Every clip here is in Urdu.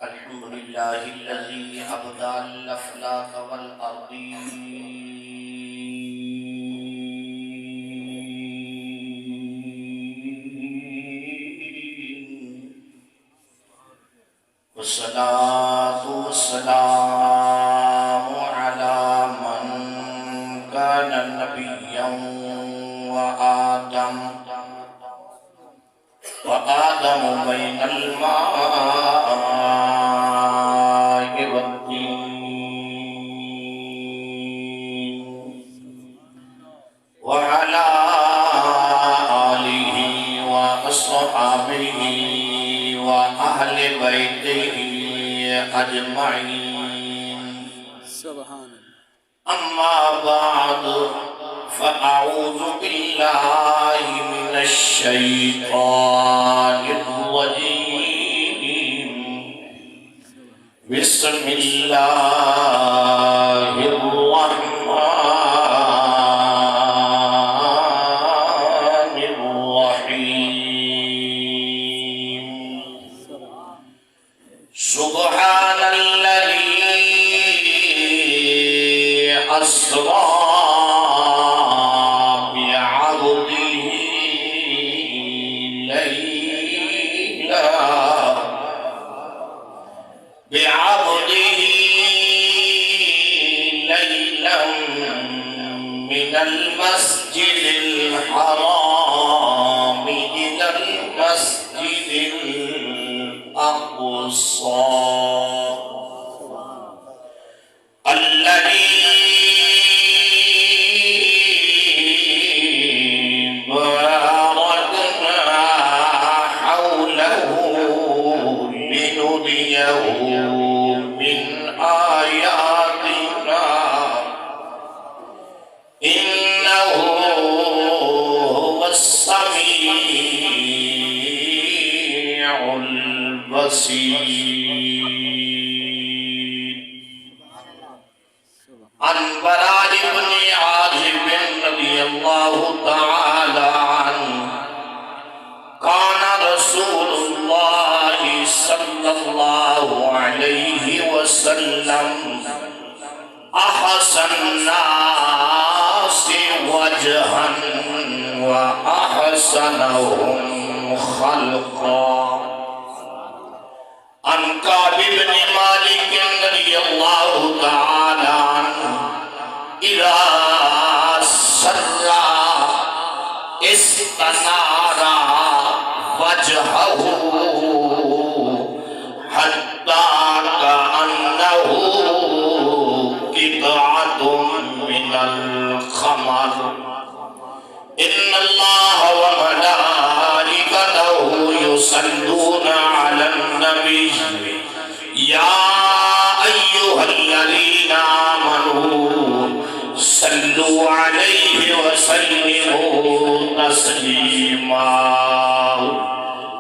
الحمد لله الذي أبدى الأفلاك والأرضين والصلاة والسلام على من كان نبيا وآدم بين الماء والطين وعلى آله وأصحابه وأهل بيته أجمعين سبحان أما بعد فأعوذ بالله من الشيطان الرجيم بسم الله الرحمن الرحيم سبحان الذي أسرى من المسجد الحرام إلى المسجد الأقصى الذي باركنا حوله لنريه من آياتنا إنه هو السميع البصير عن براء بن عازب رضي الله تعالى عنه كان رسول الله صلى الله عليه وسلم أحسن الناس وجها وأحسنهم خلقا عن كعب بن مالك رضي الله تعالى عنه إذا سرى استنار وجهه حتى كأنه قطعة من القمر إن الله وملائكته يصلون على النبي يا أيها الذين آمنوا صلوا عليه وسلموا تسليما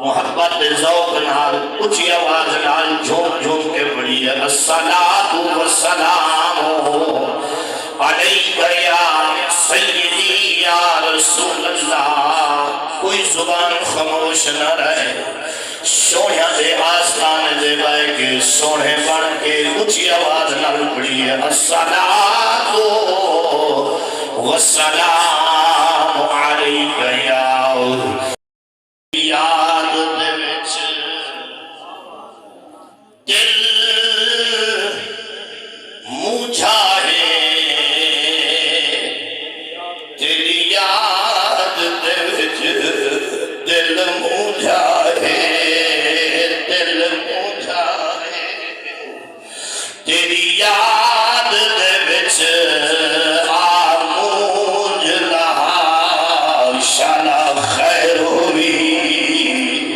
محبت ذوق نال اونچی آواز نال جھوم جھوم کے پڑھیے الصلاۃ والسلام علیک یا سیدی یا رسول اللہ کوئی زبان خاموش نہ رہے سونے دے آستان دے بائے کے سونے بن کے اونچی آواز نال پڑھیے الصلاۃ والسلام علیک یا یاد دے وچ دل موجھا ہے تیری یاد دے وچ دل موجھا ہے دل موجھا ہے تیری یاد دے وچ آموج لہا شالا خیر ہوئی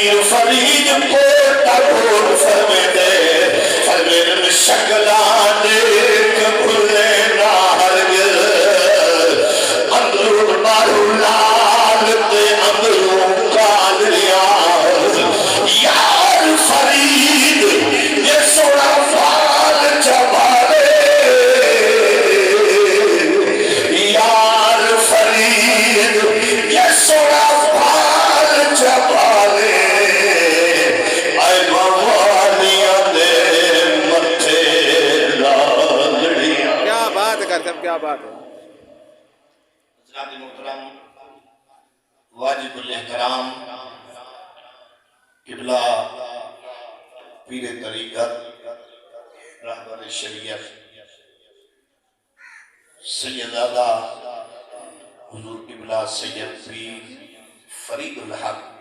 پیر فرید کوٹا کوٹ فرمیدے فرمید شکلان دیکھ بھولے نہ ہرگز اندروں مارو لال تے اندروں کالیا یار فرید یہ سوڑا فال چبالے یار فرید یہ سوڑا فال چبالے اے بوالیاں دے متھے لالڑیاں. کیا بات ہے کرتے ہیں، کیا بات ہے. حضرات محترم واجب الاحترام قبلہ پیر طریقت رہبر شریعت سیدادہ حضور قبلہ سید پیر فرید الحق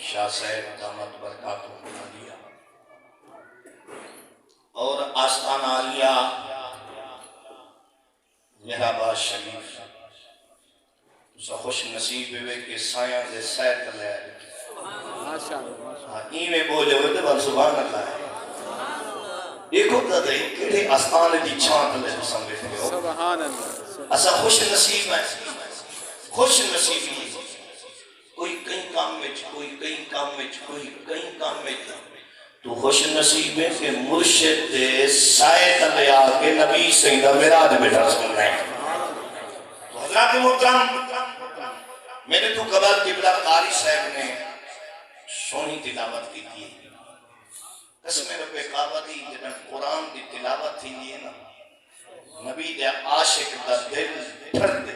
شاہ صاحب دامت برکاتہ عالیہ اور آستانہ عالیہ مہرآباد شریف اسا خوش نصیب ہوئے کہ سایاں دے سیر کر لے آئے. ماشاءاللہ ایمیں بولے ہوئے تو بل سبحان اللہ ہے. ایک ہوتا تھا کہتے آستان دی چھانت لے تو سمجھتے ہو. سبحان اللہ. اسا خوش نصیب ہے، خوش نصیبی کوئی کئی کام میں کوئی کئی کام میں کوئی کئی کام میں تو خوش نصیب ہے کہ مرشد دے سائے تلے آگے نبی سیدہ میراد بیٹا سننا ہے. تو حضرات محترم میں نے تو قبل قبلہ قاری صاحب نے سونی تلاوت کی تھی. قسم رب کعبہ دی جنہاں قرآن دی تلاوت تھی نہیں ہے نا نبی دے عاشق دا دل پھر دے.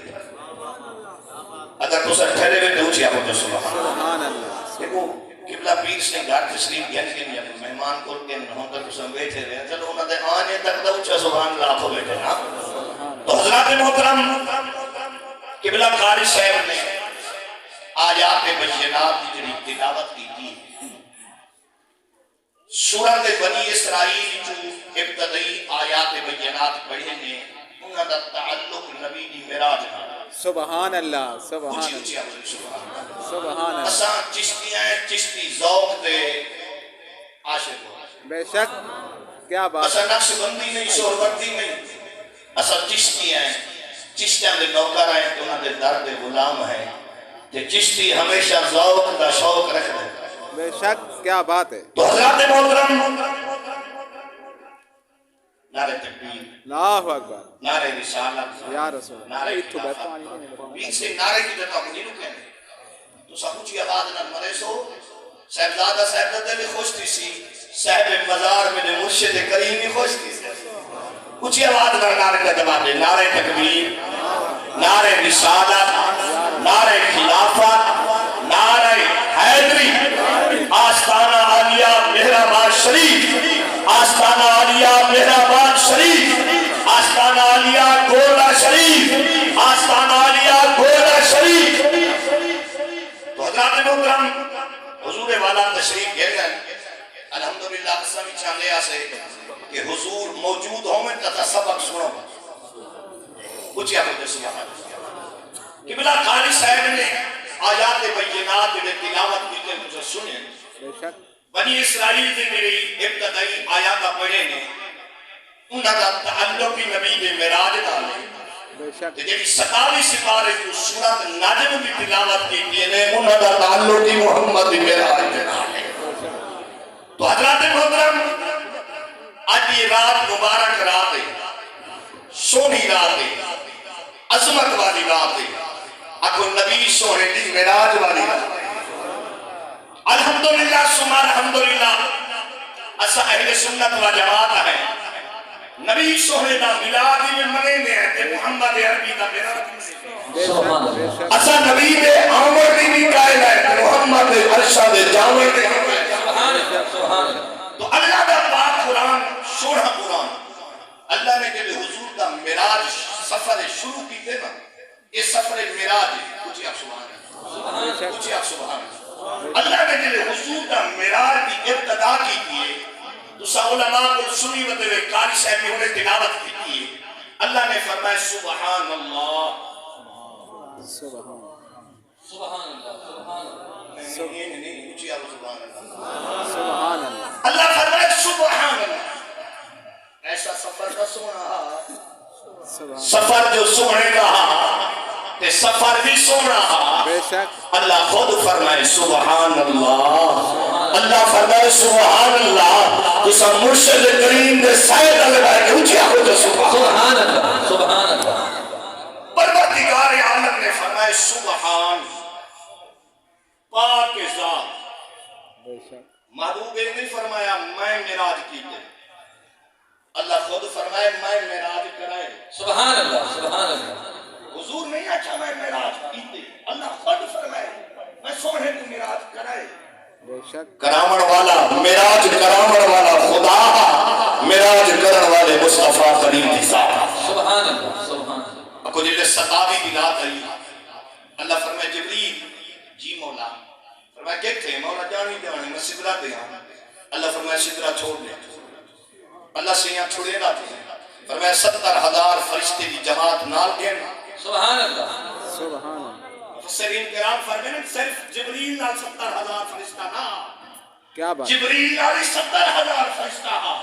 اگر تو سر ٹھہرے ہوئے تو اچھی آپ کو سبحان اللہ. دیکھو قبلہ پیر سے گھر تشریف گیا کہ مہمان کو کے نہوں تک اسم بیٹھے رہے چلو انہوں نے آنے تک دا اچھا سبحان اللہ آپ کو بیٹھے نا. تو حضرات محترم قبلہ قاری صاحب نے آیات بینات کی جنہی تلاوت کی تھی. سورت بنی اسرائیل جو ابتدائی آیات بینات پڑھے نے انہوں نے تعلق نبی دی معراج نہ. سبحان اللہ. سبحان اچھی اللہ. سبحان اللہ. اساں چشتی ہیں چشتی ذوق دے عاشق ہو. بے شک کیا بات. اساں نقش بندی نہیں شہروردی نہیں. اساں چشتی ہیں چشتیاں دے نوکر ہیں تو انہوں دے در دے غلام ہیں. کہ چشتی ہمیشہ ذوق دا شوق رکھ دے. بے شک کیا بات ہے. تو حضرات محترم نعرہ تکبیر اللہ اکبر. نعرہ رسالت یا رسول اللہ. نعرہ ایتھو خلافت بیٹھانی نہیں. بیچ سے نعرہ کی جتا ہوں نہیں رکھیں تو سب کچھ آواز نہ مرے سو صاحبزادہ صاحبزادہ بھی خوش تھی سی صاحب مزار میں مرشد کریم بھی خوش تھی سی. کچھ آواز نہ نعرہ کا جواب دے. نعرہ تکبیر نعرہ رسالت نعرہ خلافت نعرہ حیدری آستانہ عالیہ مہرآباد شریف آستانہ عالیہ مہرآباد شریف آستانہ عالیہ گولہ شریف آستانہ عالیہ گولہ شریف. تو حضرات محترم حضور والا تشریف گئے ہیں الحمدللہ قسم چاندے آسے کہ حضور موجود ہوں میں تتا سبق سنو کچھ یا مجھے سبحان قبلہ قاری صاحب نے آیات بینات میں تلاوت کی تھے مجھے سنے. بے شک بنی اسرائیل سے میری ابتدائی آیات پڑھے نے انہاں دا تعلق نبی دے معراج نال ہے. بے شک جیڑی 27 سپارے جو سورۃ نجم کی تلاوت کی نے انہاں دا تعلق محمد دے معراج نال ہے. تو حضرات محترم آج یہ رات مبارک رات ہے سونی رات ہے عظمت والی رات ہے. اکو نبی سونے دی معراج والی رات ہے. الحمدللہ سما الحمدللہ اسا اہل سنت و جماعت ہے. نبی سونے دا میلاد میں منے میں ہے کہ محمد عربی دا معراج بے شک. اسا نبی دے آمر دی بھی قائل ہے کہ محمد عرشہ دے جاوے دے. تو اللہ دا پاک قرآن سوڑا قرآن اللہ نے جب حضور دا معراج سفر شروع کی تھے نا یہ سفر معراج کچھ آپ سبحان اللہ کچھ آپ سبحان اللہ. اللہ نے جب حضور دا معراج کی ابتدا کی تھی تو سا علماء کو سنی وطے ہوئے قاری صاحب نے انہیں تلاوت کی تھی. اللہ نے فرمایا سبحان اللہ سبحان سبحان اللہ نہیں اونچی آواز سبحان اللہ سبحان اللہ اللہ فرمائے سبحان اللہ ایسا سفر کا سونا سبحان سفر جو سونے کا تے سفر بھی سونا بے شک اللہ خود فرمائے سبحان اللہ اللہ فرمائے سبحان اللہ تسا مرشد کریم دے سائے لگائے کہ اونچی آواز سبحان اللہ سبحان اللہ پروردگار عالم نے فرمائے سبحان پاک ذات بے شک محبوب نے نہیں فرمایا میں معراج کیتے اللہ خود فرمائے میں معراج کرائے سبحان اللہ سبحان اللہ حضور نہیں اچھا میں معراج کیتے اللہ خود فرمائے میں سونے کو معراج کرائے بے شک کرامن والا معراج کرامن والا خدا معراج کرن والے مصطفیٰ کریم دی ذات سبحان اللہ سبحان اللہ کو جلے ستاوی دی رات آئی اللہ فرمائے جبریل جی مولا فرمائے کہ تھے مولا جانی جانی میں سدرہ دے ہاں اللہ فرمائے سدرہ چھوڑ دے اللہ سے یہاں چھوڑے نہ تھے فرمائے 70,000 فرشتے دی جماعت نال گئے سبحان اللہ سبحان اللہ مفسرین کرام فرمائے صرف جبریل نال 70,000 فرشتہ نہ کیا بات جبریل نال 70,000 فرشتہ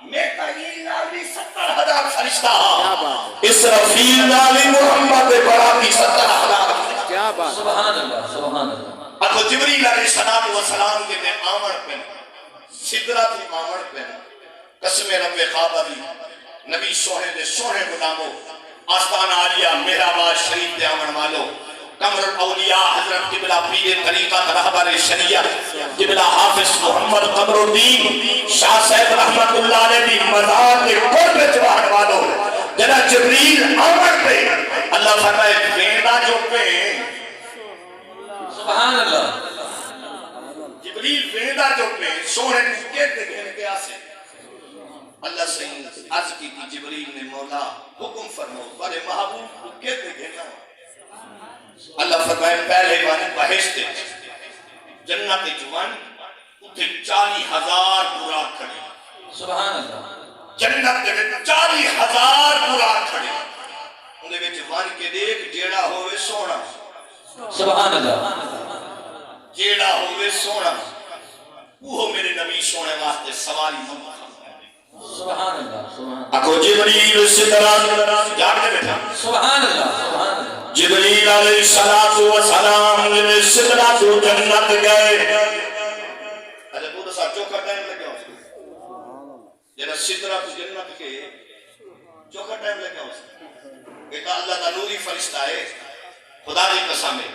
میکائیل نال بھی 70,000 فرشتہ کیا بات اسرافیل نال محمد براقی 70,000 کیا بات سبحان اللہ سبحان اللہ اکھو جبریل علیہ السلام کے دے آمڑ پہن سدرہ تھی آمڑ پہن قسم رب خوابہ بھی نبی سوہے دے سوہے غلامو آستان عالیہ میرآباد شریف دے آمن والو قمر الاولیاء حضرت قبلہ پیر طریقہ رہبر شریعہ قبلہ حافظ محمد قمر الدین شاہ صاحب رحمت اللہ علیہ دی مزار دے قرب جوان والو جنہ جبریل آمن پہ اللہ فرمائے ویندہ جو پہ سبحان اللہ جبریل ویندہ جو پہ سوہے کے دیکھنے کے آسے اللہ سے عرض کی تھی جبریل نے مولا حکم فرمو بڑے محبوب کو کہتے گھنا اللہ فرمائے پہلے وانے بہشتے جنت جوان اتھے 40,000 براق کھڑے سبحان اللہ جنت کے 40,000 براق کھڑے انہیں میں جوان کے دیکھ جیڑا ہوئے سونا سبحان اللہ جیڑا ہوئے سونا وہ میرے نبی سونے واسطے سواری ممکن سبحان اللہ سبحان اکو جبریل سدرہ جاگ دے بیٹھا سبحان اللہ سبحان اللہ جبریل علیہ السلام جب سدرہ تو جنت گئے اچھا تو دسا چوکھا ٹائم لگیا ہو سکتا جب سدرہ تو جنت کے چوکھا ٹائم لگیا ہو سکتا ایک اللہ دا نوری فرشتہ ہے خدا دی قسم ہے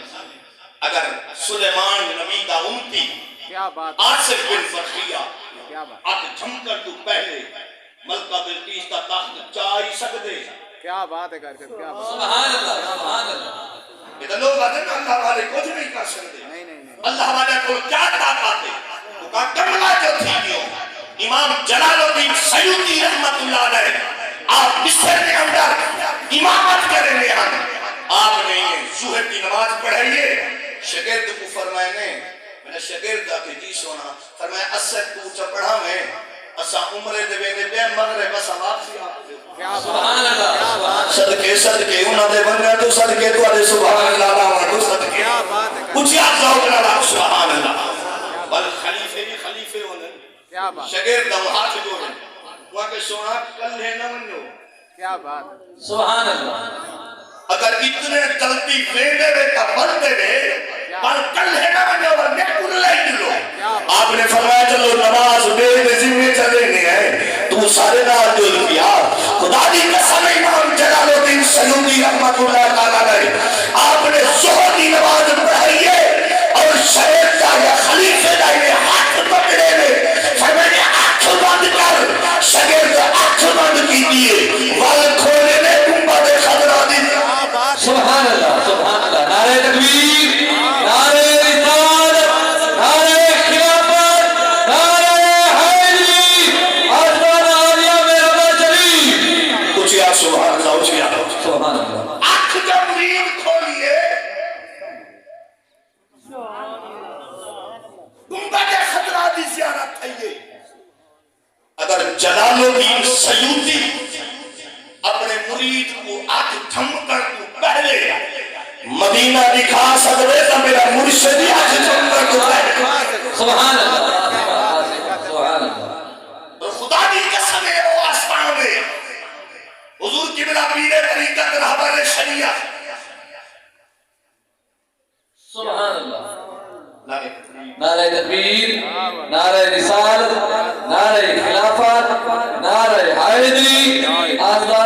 اگر سلیمان نبی دا امتی کیا بات آصف بن فرخیہ کیا بات آکھ جھمکر تو پہلے ملکہ بلقیس کا تخت چاہی سکتے کیا بات ہے کر کیا بات سبحان اللہ سبحان اللہ یہ تو لوگ آتے ہیں اللہ والے کچھ نہیں کر سکتے نہیں نہیں نہیں اللہ والے کو کیا طاقت ہے وہ کہا کملا جو تھی دیو امام جلال الدین سیوطی رحمت اللہ علیہ آپ مصر کے اندر امامت کریں گے آپ نے ظہر کی نماز پڑھائیے شگرد کو فرمائے نے میں نے شگرد آکے جی سونا فرمائے اثر کو اچھا پڑھا میں اسا عمرے دے بے بے مغرب بس واپسی کیا سبحان اللہ صدقے صدقے انہاں دے بندے تو صدقے تو علی سبحان اللہ لاوا تو صدقے کیا بات ہے اونچی ذوق لا سبحان اللہ بل خلیفے بھی خلیفے ہونے کیا بات شاگرد دا ہاتھ جوڑے وہاں کے سونا کل ہے نہ منو کیا بات سبحان اللہ اگر اتنے جلدی ویندے وے کا بندے وے پر کل ہے نہ منو ور میں کل لے دلو آپ نے فرمایا چلو نماز بے ذمہ چلے نہیں ہے تو سارے نال جل کیا خدا دی قسم امام جلال الدین سیوطی رحمت اللہ تعالی علیہ آپ نے ظہر کی نماز پڑھائی ہے اور شہر کا یا خلیفے کا یہ ہاتھ پکڑے نے فرمایا آنکھ بند کر شاگرد آنکھ بند کیجیے وال کھولے نے گنبد خضرا دی سبحان اللہ نعرہ تکبیر نعرہ رسالت نعرہ خلافت نعرہ حیدری آسمان عالیہ میں ربا شریف اچھیا سبحان اللہ اچھیا سبحان اللہ آنکھ جب نیند کھولیے گنبد خضرا دی زیارت ہے اگر جلال الدین سیوطی اپنے مرید کو آنکھ تھم کر تو پہلے مدینہ دکھا سکتے تو میرا مرشد ہی آج جنت کو ہے سبحان اللہ سبحان اللہ تو خدا کی قسم ہے وہ آسمان میں حضور قبلہ پیر طریقت رہبر شریعت سبحان اللہ نعرہ تکبیر نعرہ رسالت نعرہ خلافت نعرہ حیدری آزاد